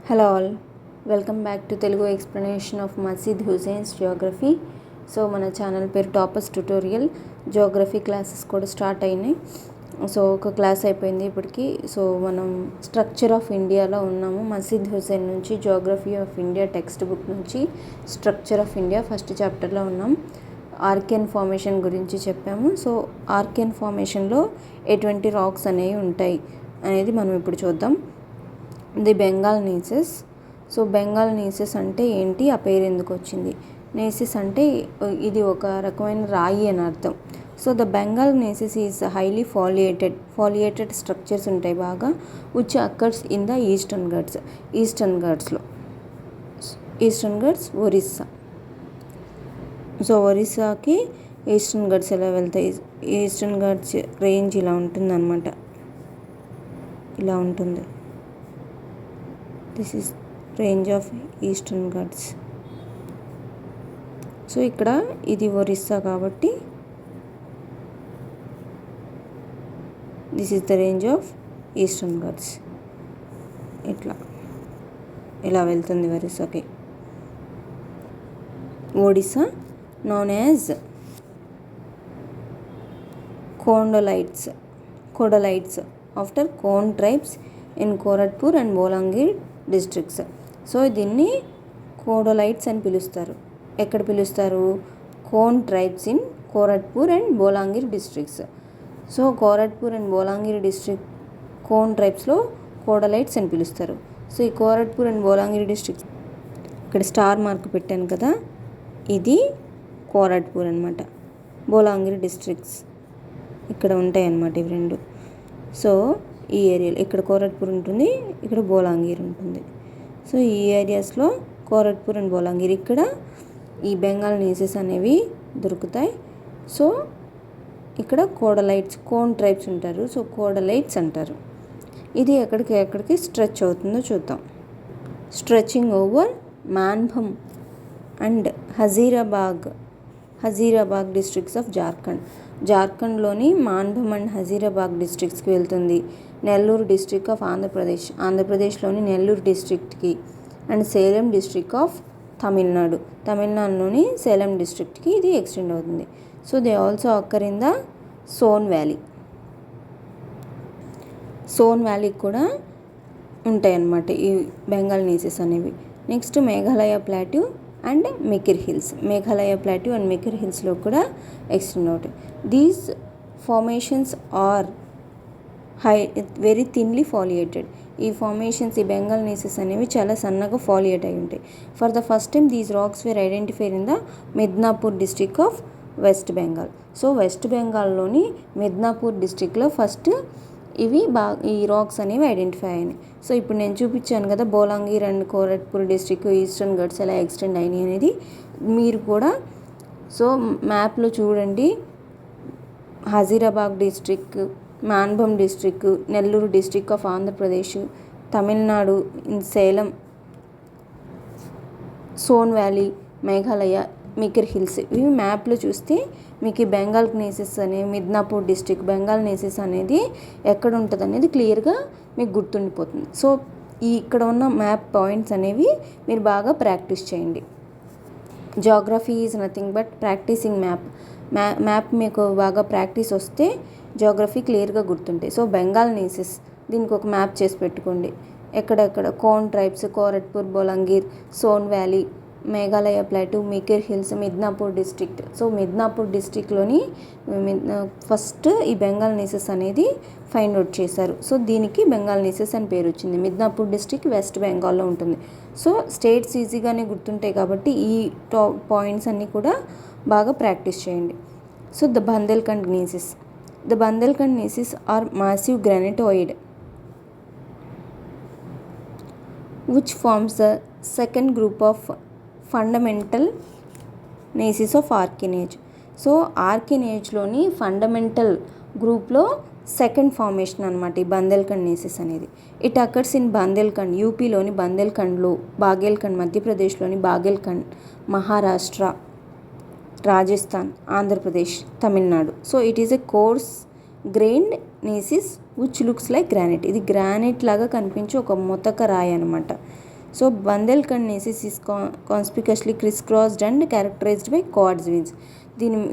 Hello all, welcome back to Telugu explanation of మసీద్ హుసేన్స్ Geography. So మన channel పేరు toppers tutorial. Geography classes కూడా start అయినాయి. సో ఒక క్లాస్ అయిపోయింది ఇప్పటికి. సో మనం స్ట్రక్చర్ ఆఫ్ ఇండియాలో ఉన్నాము. మసీద్ హుసేన్ నుంచి Geography of India text book నుంచి స్ట్రక్చర్ ఆఫ్ ఇండియా ఫస్ట్ చాప్టర్లో ఉన్నాం. ఆర్కియన్ ఫార్మేషన్ గురించి చెప్పాము. సో ఆర్కియన్ ఫార్మేషన్లో ఎటువంటి రాక్స్ అనేవి ఉంటాయి అనేది మనం ఇప్పుడు చూద్దాం. The Bengal nieces. So Bengal nieces అంటే ఏంటి, ఆ పేరు ఎందుకు వచ్చింది? నేసిస్ అంటే ఇది ఒక రకమైన రాయి అని అర్థం. So the Bengal gneisses is highly foliated structures ఉంటాయి బాగా, which occurs in the Eastern Ghats Orissa. So ఒరిస్సాకి ఈస్టర్న్ ఘట్స్ ఎలా వెళ్తాయి? ఈస్టర్న్ ఘట్స్ రేంజ్ ఇలా ఉంటుంది అన్నమాట. ఇలా ఉంటుంది. This is range of Eastern Ghats. So ఇక్కడ ఇది ఒరిస్సా కాబట్టి this is the range of Eastern Ghats. ఇలా వెళ్తుంది ఒరిస్సాకి. Odisha known as Kodalites after Kond tribes in Koratpur and Bolangir districts. So దీన్ని కోడలైట్స్ అని పిలుస్తారు. ఎక్కడ పిలుస్తారు? Khond tribes in Koraput and Bolangir districts. So Koraput and Bolangir district Khond ట్రైబ్స్లో కోడలైట్స్ అని పిలుస్తారు. సో ఈ కోరట్పూర్ అండ్ బోలాంగిర్ డిస్ట్రిక్ట్, ఇక్కడ స్టార్ మార్క్ పెట్టాను కదా, ఇది కోరట్పూర్ అనమాట. బోలాంగిర్ డిస్ట్రిక్ట్స్ ఇక్కడ ఉంటాయి అన్నమాట ఇవి రెండు. సో ఈ ఏరియాలో ఇక్కడ కోరట్పూర్ ఉంటుంది, ఇక్కడ బోలాంగిర్ ఉంటుంది. సో ఈ ఏరియాస్లో కోరట్పూర్ అండ్ బోలాంగిర్, ఇక్కడ ఈ బెంగాల్ నీసెస్ అనేవి దొరుకుతాయి. సో ఇక్కడ కోడలైట్స్, కోన్ ట్రైబ్స్ ఉంటారు. సో కోడలైట్స్ అంటారు. ఇది ఎక్కడికి స్ట్రెచ్ అవుతుందో చూద్దాం. Stretching over Manbhum and Hazaribagh districts of జార్ఖండ్లోని మాన్భమ్ అండ్ హజీరాబాగ్ డిస్ట్రిక్ట్స్కి వెళ్తుంది. నెల్లూరు డిస్ట్రిక్ట్ ఆఫ్ ఆంధ్రప్రదేశ్లోని నెల్లూరు డిస్ట్రిక్ట్కి, అండ్ సేలం డిస్ట్రిక్ట్ ఆఫ్ తమిళనాడులోని సేలం డిస్ట్రిక్ట్కి ఇది ఎక్స్టెండ్ అవుతుంది. So they also occur in the Son వ్యాలీకి కూడా ఉంటాయి అన్నమాట ఈ బెంగాల్ నీసెస్ అనేవి. Next Meghalaya plateau and Mikir హిల్స్లో కూడా ఎక్స్టెండ్ అవుతాయి. These formations are very thinly foliated. ఈ ఫార్మేషన్స్, ఈ బెంగాల్ నీసెస్ అనేవి చాలా సన్నగా ఫాలియేట్ అయి ఉంటాయి. For the first time these rocks were identified in the Midnapore district of West Bengal. So West బెంగాల్లోని మిద్నాపూర్ డిస్ట్రిక్ట్లో ఫస్ట్ ఈ రాక్స్ అనేవి ఐడెంటిఫై అయినాయి. సో ఇప్పుడు నేను చూపించాను కదా, బోలాంగీర్ అండ్ కోరట్పూర్ డిస్ట్రిక్ట్ ఈస్టర్న్ ఘట్స్ ఎలా ఎక్స్టెండ్ అయినాయి అనేది మీరు కూడా సో మ్యాప్లో చూడండి. Hazaribagh district, Manbhum district, Nellore district of Andhra Pradesh, Tamil Nadu in Salem, Son valley, Meghalaya, Mikir hills, ఇవి మ్యాప్లో చూస్తే మీకు ఈ బెంగాల్ నీసెస్ అనే మిద్నాపూర్ డిస్ట్రిక్ట్ బెంగాల్ నీసెస్ అనేది ఎక్కడ ఉంటుంది అనేది క్లియర్గా మీకు గుర్తుండిపోతుంది. సో ఇక్కడ ఉన్న మ్యాప్ పాయింట్స్ అనేవి మీరు బాగా ప్రాక్టీస్ చేయండి. Geography is nothing but practicing map మీకు బాగా ప్రాక్టీస్ వస్తే జియోగ్రఫీ క్లియర్గా గుర్తుంటాయి. సో బెంగాల్ నీసెస్, దీనికి ఒక మ్యాప్ చేసి పెట్టుకోండి. ఎక్కడెక్కడ Khond tribes, Koraput, Bolangir, Son valley, Meghalaya plateau, Mikir hills, Midnapore district. So Midnapore డిస్ట్రిక్ట్లోని ఫస్ట్ ఈ బెంగాల్ నీసెస్ అనేది ఫైండ్ అవుట్ చేశారు. సో దీనికి బెంగాల్ నీసెస్ అని పేరు వచ్చింది. మిద్నాపూర్ డిస్ట్రిక్ట్ వెస్ట్ బెంగాల్లో ఉంటుంది. సో స్టేట్స్ ఈజీగానే గుర్తుంటాయి కాబట్టి ఈ పాయింట్స్ అన్నీ కూడా బాగా ప్రాక్టీస్ చేయండి. So the Bundelkhand gneisses are massive granitoid which forms the second group of fundamental gneisses of archaean age. So archaean ఏజ్లోని ఫండమెంటల్ గ్రూప్లో సెకండ్ ఫార్మేషన్ అనమాట ఈ బందేల్ఖండ్ నీసిస్ అనేది. ఇట్ అకర్స్ ఇన్ బందేల్ఖండ్, యూపీలోని బందేల్ఖండ్లో, బాగేల్ఖండ్ మధ్యప్రదేశ్లోని Baghelkhand, Maharashtra, Rajasthan, Andhra Pradesh, Tamil Nadu. So it is a coarse grained gneisses which looks like granite. ఇది granite లాగా కనిపించే ఒక మొతక రాయి అనమాట. So Bundelkhand gneisses is conspicuously criss crossed and characterized by quartz veins.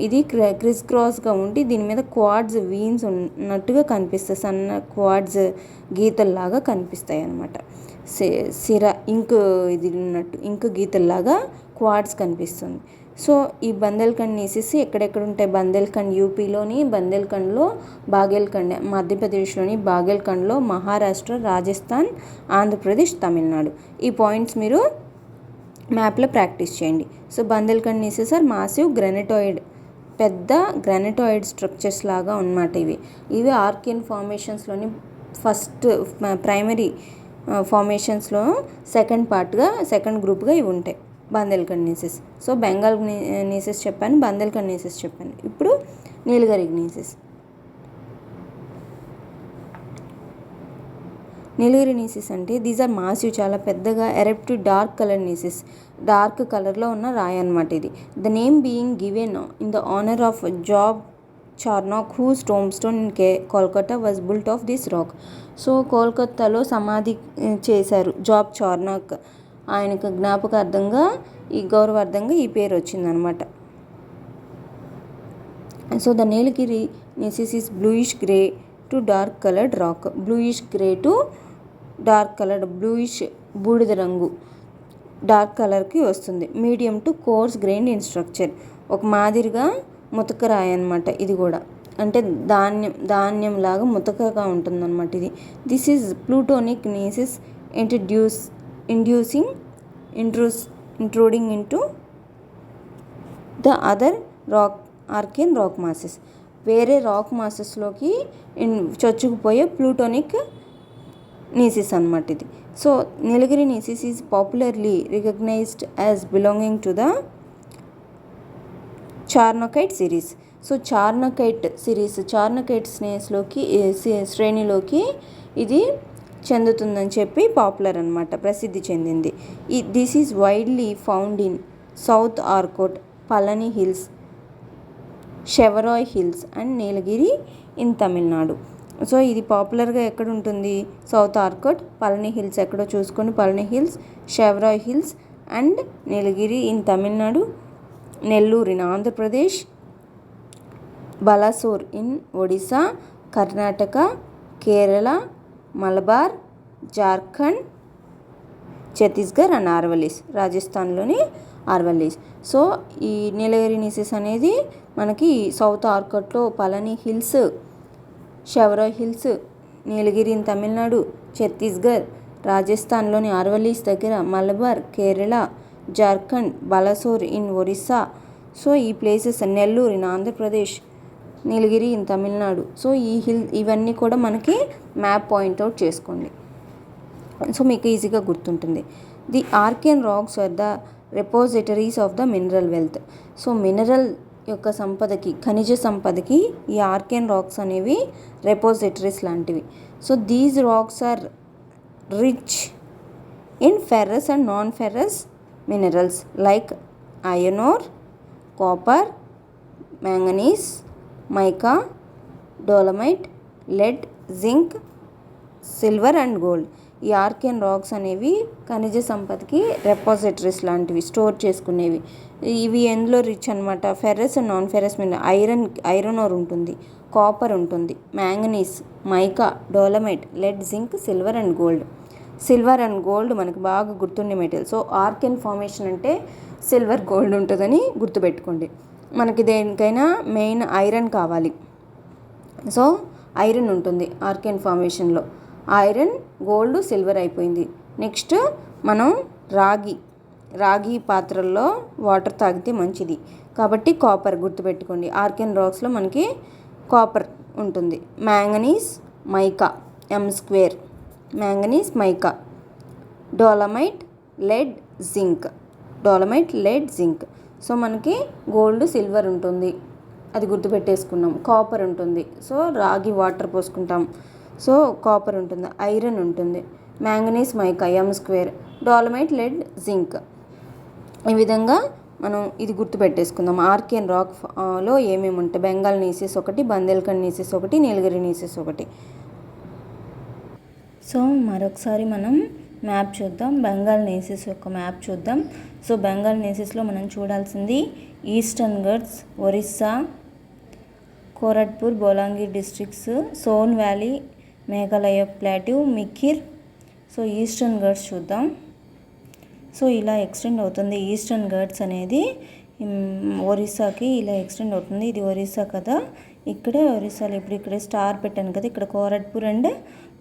ఇది క్రిస్ క్రాస్గా ఉండి దీని మీద క్వాడ్స్ వీన్స్ ఉన్నట్టుగా కనిపిస్తాయి, సన్న క్వాడ్స్ గీతల్లాగా కనిపిస్తాయి అన్నమాట. సిరా ఇంక్ ఇది ఉన్నట్టు ఇంక్ గీతల్లాగా క్వాడ్స్ కనిపిస్తుంది. సో ఈ బందేల్ఖండ్ నేసిస్ ఎక్కడెక్కడ ఉంటాయి? బందేల్ఖండ్ యూపీలోని, బందేల్ఖండ్లో బాగేల్ఖండ్ మధ్యప్రదేశ్లోని, బాగేల్ఖండ్లో మహారాష్ట్ర, రాజస్థాన్, ఆంధ్రప్రదేశ్, తమిళనాడు. ఈ పాయింట్స్ మీరు మ్యాప్లో ప్రాక్టీస్ చేయండి. సో బందేల్ఖండ్ నేసిస్ ఆర్ మాసివ్ గ్రానైటోయిడ్, పెద్ద గ్రానైటోయిడ్ స్ట్రక్చర్స్ లాగా ఉన్నమాట. ఇవి ఆర్కియన్ ఫార్మేషన్స్లోని ఫస్ట్ ప్రైమరీ ఫార్మేషన్స్లో సెకండ్ గ్రూప్గా ఇవి ఉంటాయి బందేల్ఖండ్ నేసిస్. సో బెంగాల్ నేసిస్ చెప్పాను, బందేల్ఖండ్ నేసిస్ చెప్పాను. ఇప్పుడు నీలగిరి నేసిస్. నీలగిరి నేసిస్ అంటే దీస్ ఆర్ మాసివ్, చాలా పెద్దగా eruptive dark colour gneisses, dark కలర్లో ఉన్న రాయి అన్నమాట ఇది. The name being given in the honour of Job Charnock whose tombstone in Kolkata was built of this rock. So కోల్కతాలో సమాధి చేశారు జాబ్ చార్నాక్, ఆయనకు జ్ఞాపకార్థంగా ఈ గౌరవార్థంగా ఈ పేరు వచ్చిందనమాట. So the Nilgiri gneisses is bluish grey to dark coloured rock. Bluish grey to dark coloured, bluish బూడిద రంగు డార్క్ కలర్కి వస్తుంది. Medium to coarse grained in structure, ఒక మాదిరిగా ముతకరాయి అనమాట. ఇది కూడా అంటే ధాన్యం లాగా ముతకగా ఉంటుందన్నమాట ఇది. This is plutonic gneisses intruding into the other archaean rock masses. వేరే రాక్ మాసెస్లోకి చొచ్చుకుపోయే ప్లూటోనిక్ నేసిస్ అన్నమాట ఇది. So Nilgiri gneisses is popularly recognized as belonging to the charnockite series. So charnockite series, charnockite శ్రేణిలోకి ఇది చెందుతుందని చెప్పి పాపులర్ అనమాట, ప్రసిద్ధి చెందింది. This is widely found in South Arcot, Palani hills, Shevaroy hills and Nilgiri in Tamil Nadu. So ఇది పాపులర్గా ఎక్కడ ఉంటుంది? సౌత్ ఆర్కోట్, పళని హిల్స్ ఎక్కడో చూసుకొని, Palani hills, Shevaroy hills and Nilgiri in Tamil Nadu, Nellore in Andhra Pradesh, Balasore in Odisha, Karnataka, Kerala, Malabar, Jharkhand, Chhattisgarh and Aravallis, రాజస్థాన్లోని ఆర్వల్లీస్. సో ఈ నీలగిరి నేసిస్ అనేది మనకి సౌత్ ఆర్కోట్లో Palani hills, Shevaroy hills, Nilgiri in Tamil Nadu, Chhattisgarh, రాజస్థాన్లోని ఆర్వల్లీస్ దగ్గర, మలబార్, కేరళ, జార్ఖండ్, బలాసోర్ ఇన్ ఒరిస్సా. సో ఈ places, Nellore in Andhra Pradesh, Nilgiri in Tamil Nadu. So ఇవన్నీ కూడా మనకి మ్యాప్ పాయింట్అవుట్ చేసుకోండి. సో మీకు ఈజీగా గుర్తుంటుంది. The archaean rocks are the repositories of the mineral wealth. So mineral యొక్క సంపదకి, ఖనిజ సంపదకి ఈ ఆర్కియన్ రాక్స్ అనేవి రెపోజిటరీస్ లాంటివి. So these rocks are rich in ferrous and non ferrous minerals like iron ore, copper, manganese, mica, dolomite, lead, zinc, silver and gold. ఈ Archaean rocks అనేవి ఖనిజ సంపదకి రెపాజిటరీస్ లాంటివి, స్టోర్ చేసుకునేవి. ఇవి ఎందులో రిచ్ అనమాట? Ferrous and non ferrous mineral, iron ore ఉంటుంది, copper ఉంటుంది, manganese, mica, dolomite, lead, zinc, silver and gold. Silver and gold మనకు బాగా గుర్తుండే మెటీరియల్. సో ఆర్కియన్ ఫార్మేషన్ అంటే సిల్వర్, గోల్డ్ ఉంటుందని గుర్తుపెట్టుకోండి. మనకి దేనికైనా మెయిన్ ఐరన్ కావాలి. సో ఐరన్ ఉంటుంది ఆర్కియన్ ఫార్మేషన్లో. ఐరన్, గోల్డ్, సిల్వర్ అయిపోయింది. నెక్స్ట్ మనం రాగి పాత్రల్లో వాటర్ తాగితే మంచిది కాబట్టి కాపర్ గుర్తుపెట్టుకోండి. ఆర్కియన్ రాక్స్లో మనకి కాపర్ ఉంటుంది. Manganese, mica, M², manganese, mica, dolomite, lead, zinc. So మనకి గోల్డ్, సిల్వర్ ఉంటుంది, అది గుర్తుపెట్టేసుకున్నాం. కాపర్ ఉంటుంది, సో రాగి వాటర్ పోసుకుంటాం, సో కాపర్ ఉంటుంది. ఐరన్ ఉంటుంది, manganese, mica, M², dolomite, lead, zinc. ఈ విధంగా మనం ఇది గుర్తుపెట్టేసుకుందాం. ఆర్కియన్ రాక్లో ఏమేమి ఉంటాయి? బెంగాల్ నేసిస్ ఒకటి, బందేల్ఖండ్ నేసిస్ ఒకటి, నీలగిరి నేసిస్ ఒకటి. సో మరొకసారి మనం మ్యాప్ చూద్దాం. బెంగాల్ నేసిస్ యొక్క మ్యాప్ చూద్దాం. సో బెంగాల్ నేసిస్లో మనం చూడాల్సింది Eastern Ghats, Orissa, Koraput, Bolangir districts, Son valley, Meghalaya plateau, Mikir. So Eastern Ghats చూద్దాం. సో ఇలా ఎక్స్టెండ్ అవుతుంది. ఈస్టర్న్ ఘట్స్ అనేది ఒరిస్సాకి ఇలా ఎక్స్టెండ్ అవుతుంది. ఇది ఒరిస్సా కదా, ఇక్కడే ఒరిస్సాలో ఇప్పుడు ఇక్కడ స్టార్ పెట్టాను కదా, ఇక్కడ కోరట్పూర్ అండ్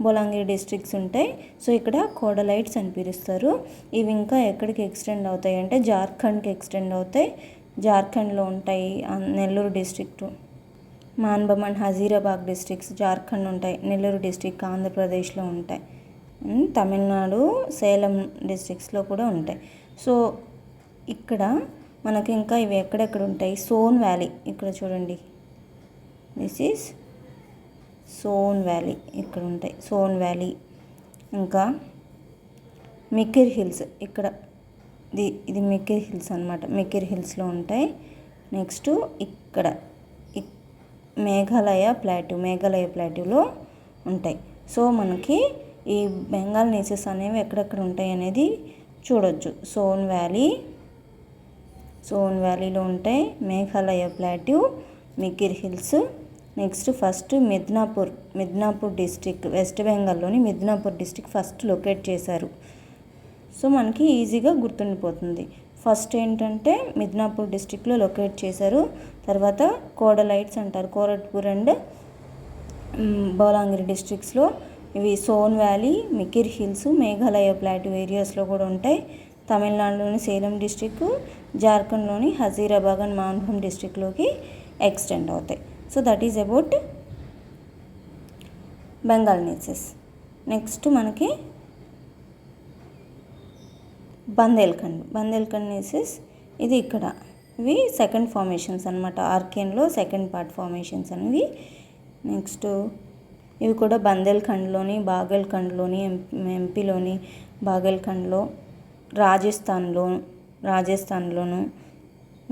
బోలాంగీర్ డిస్ట్రిక్ట్స్ ఉంటాయి. సో ఇక్కడ కోడలైట్స్ అని పిలుస్తారు. ఇవి ఇంకా ఎక్కడికి ఎక్స్టెండ్ అవుతాయి అంటే జార్ఖండ్కి ఎక్స్టెండ్ అవుతాయి. జార్ఖండ్లో ఉంటాయి. నెల్లూరు డిస్ట్రిక్ట్, మాన్బమ్ అండ్ హజీరాబాద్ డిస్ట్రిక్ట్స్ జార్ఖండ్ ఉంటాయి. నెల్లూరు డిస్ట్రిక్ట్ ఆంధ్రప్రదేశ్లో ఉంటాయి. తమిళనాడు సేలం డిస్ట్రిక్ట్స్లో కూడా ఉంటాయి. సో ఇక్కడ మనకి ఇంకా ఇవి ఎక్కడెక్కడ ఉంటాయి, సోన్ వ్యాలీ ఇక్కడ చూడండి, దిస్ ఈజ్ సోన్ వ్యాలీ, ఇక్కడ ఉంటాయి సోన్ వ్యాలీ. ఇంకా మికిర్ హిల్స్, ఇక్కడ ఇది మికిర్ హిల్స్ అనమాట, మికిర్ హిల్స్లో ఉంటాయి. నెక్స్ట్ ఇక్కడ మేఘాలయ ప్లాట్యూలో ఉంటాయి. సో మనకి ఈ బెంగాల్ నేసెస్ అనేవి ఎక్కడెక్కడ ఉంటాయి అనేది చూడొచ్చు. సోన్ వ్యాలీలో ఉంటాయి, Meghalaya plateau, Mikir hills. Next first Midnapore district, West బెంగాల్లోని మిద్నాపూర్ డిస్ట్రిక్ట్ ఫస్ట్ లొకేట్ చేశారు. సో మనకి ఈజీగా గుర్తుండిపోతుంది. ఫస్ట్ ఏంటంటే మిద్నాపూర్ డిస్ట్రిక్ట్లో లొకేట్ చేశారు. తర్వాత కోడలైట్స్ అంటారు, కోరట్పూర్ అండ్ బోలాంగిరి డిస్ట్రిక్ట్స్లో. ఇవి Son valley, Mikir hills, Meghalaya plateau ఏరియాస్లో కూడా ఉంటాయి. తమిళనాడులోని సేలం డిస్ట్రిక్ట్, జార్ఖండ్లోని హజీరాబాద్ అండ్ మాన్భూమ్ డిస్ట్రిక్ట్లోకి ఎక్స్టెండ్ అవుతాయి. So that is about Bengal gneisses. Next మనకి బందేల్ఖండ్ నేసెస్, ఇది ఇక్కడ. ఇవి సెకండ్ ఫార్మేషన్స్ అనమాట, ఆర్కేన్లో సెకండ్ పార్ట్ ఫార్మేషన్స్ అనేవి. నెక్స్ట్ ఇవి కూడా బందేల్ఖండ్లోని, బాగేల్ఖండ్లోని, ఎంపీలోని బాగేల్ఖండ్లో, రాజస్థాన్లోను,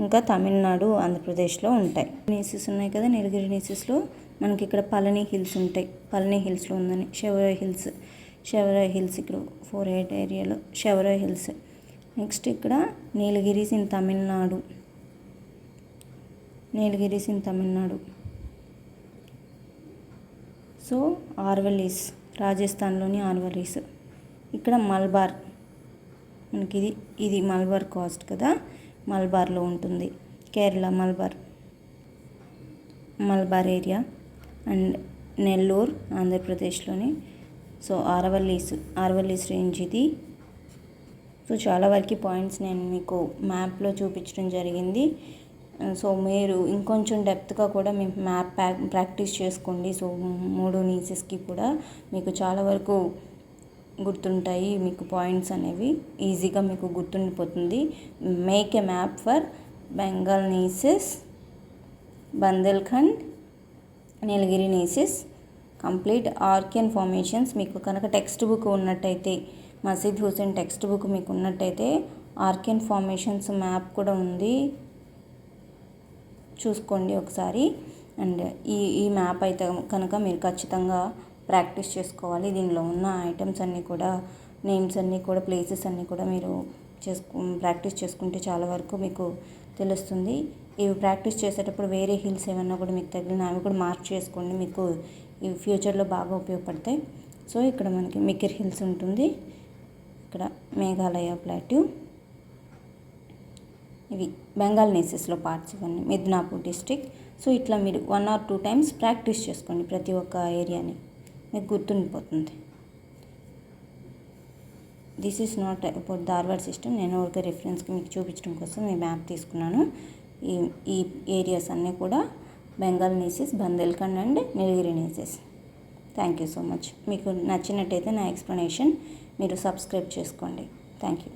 ఇంకా తమిళనాడు, ఆంధ్రప్రదేశ్లో ఉంటాయి. నేసెస్ ఉన్నాయి కదా, నీలగిరి నేసెస్లో మనకి ఇక్కడ పళని హిల్స్ ఉంటాయి. పళని హిల్స్లో ఉందని శివరాయ్ హిల్స్ ఇక్కడ 48 ఏరియాలో శివరాయ్ హిల్స్. నెక్స్ట్ ఇక్కడ నీలగిరీస్ ఇన్ తమిళనాడు. సో ఆర్వెల్లీస్, రాజస్థాన్లోని ఆర్వెల్లీస్. ఇక్కడ మల్బార్, మనకి ఇది మల్బార్ కాస్ట్ కదా, మల్బార్లో ఉంటుంది. కేరళ మల్బార్ ఏరియా. అండ్ నెల్లూరు ఆంధ్రప్రదేశ్లోని. సో ఆర్వెల్లీస్ రేంజ్ ఇది. సో చాలా వరకు పాయింట్స్ నేను మీకు మ్యాప్లో చూపించడం జరిగింది. సో మీరు ఇంకొంచెం డెప్త్గా కూడా మీ మ్యాప్ ప్రాక్టీస్ చేసుకోండి. సో 3 నీసెస్కి కూడా మీకు చాలా వరకు గుర్తుంటాయి. మీకు పాయింట్స్ అనేవి ఈజీగా మీకు గుర్తుండిపోతుంది. Make a map for Bengal gneisses, Bundelkhand, Nilgiri gneisses, complete archaean formations. మీకు కనుక టెక్స్ట్ బుక్ ఉన్నట్టయితే, మసీద్ హుసేన్ టెక్స్ట్ బుక్ మీకు ఉన్నట్టయితే ఆర్కియన్ ఫార్మేషన్స్ మ్యాప్ కూడా ఉంది, చూసుకోండి ఒకసారి. అండ్ ఈ మ్యాప్ అయితే కనుక మీరు ఖచ్చితంగా ప్రాక్టీస్ చేసుకోవాలి. దీనిలో ఉన్న ఐటమ్స్ అన్నీ కూడా, నేమ్స్ అన్నీ కూడా, ప్లేసెస్ అన్నీ కూడా మీరు ప్రాక్టీస్ చేసుకుంటే చాలా వరకు మీకు తెలుస్తుంది. ఇవి ప్రాక్టీస్ చేసేటప్పుడు వేరే హిల్స్ ఏమన్నా కూడా మీకు తగిలిన అవి కూడా మార్క్ చేసుకోండి, మీకు ఇవి ఫ్యూచర్లో బాగా ఉపయోగపడతాయి. సో ఇక్కడ మనకి మికిర్ హిల్స్ ఉంటుంది, ఇక్కడ మేఘాలయ ప్లాట్యూ. ఇవి బెంగాల్ నేసెస్లో పార్ట్స్ ఇవన్నీ, మిద్నాపూర్ డిస్ట్రిక్ట్. సో ఇట్లా మీరు 1 or 2 times ప్రాక్టీస్ చేసుకోండి ప్రతి ఒక్క ఏరియాని, మీకు గుర్తుండిపోతుంది. This is not about Dharwad system. నేను ఒక రిఫరెన్స్కి మీకు చూపించడం కోసం ఈ మ్యాప్ తీసుకున్నాను. ఈ ఏరియాస్ అన్నీ కూడా Bengal gneisses, Bundelkhand and Nilgiri gneisses. Thank you so much. మీకు నచ్చినట్టయితే నా ఎక్స్ప్లెనేషన్ మీరు సబ్స్క్రైబ్ చేసుకోండి. Thank you.